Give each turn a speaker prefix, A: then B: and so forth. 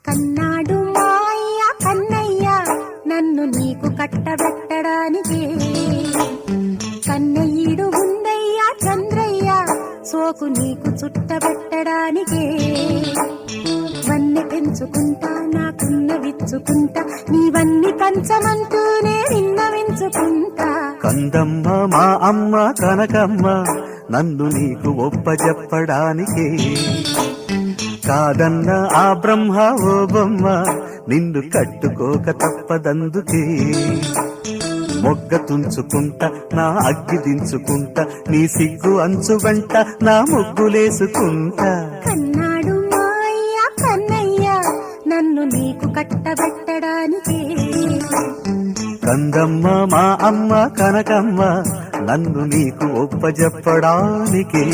A: కన్నాడు మాయ్య కన్నయ్య నన్ను నీకు కట్టబెట్టడానికి. కన్నయ్యుడు ఉందయ్యా చంద్రయ్య సోకు నీకు చుట్టబెట్టడానికి. వన్నె పెంచుకుంటా నాకున్న విచ్చుకుంటా నీవన్నీ పంచమంటూనే విన్నవించుకుంటా.
B: కందమ్మ మా అమ్మ కనకమ్మ నన్ను నీకు ఒప్పజెప్పడానికి. కాదన్న ఆ బ్రహ్మ ఓ బొమ్మ నిన్ను కట్టుకోక తప్పదందుకే. మొగ్గ తుంచుకుంటా నా అగ్గి దించుకుంటా నీ సిగ్గు అంచు వెంట నా ముగ్గులేసుకుంటా.
A: కన్నాడు మాయ్య కన్నయ్య నన్ను నీకు కట్టబెట్టడానికి.
B: కందమ్మ మా అమ్మ కనకమ్మ నన్ను నీకు ఒప్పజెప్పడానికి.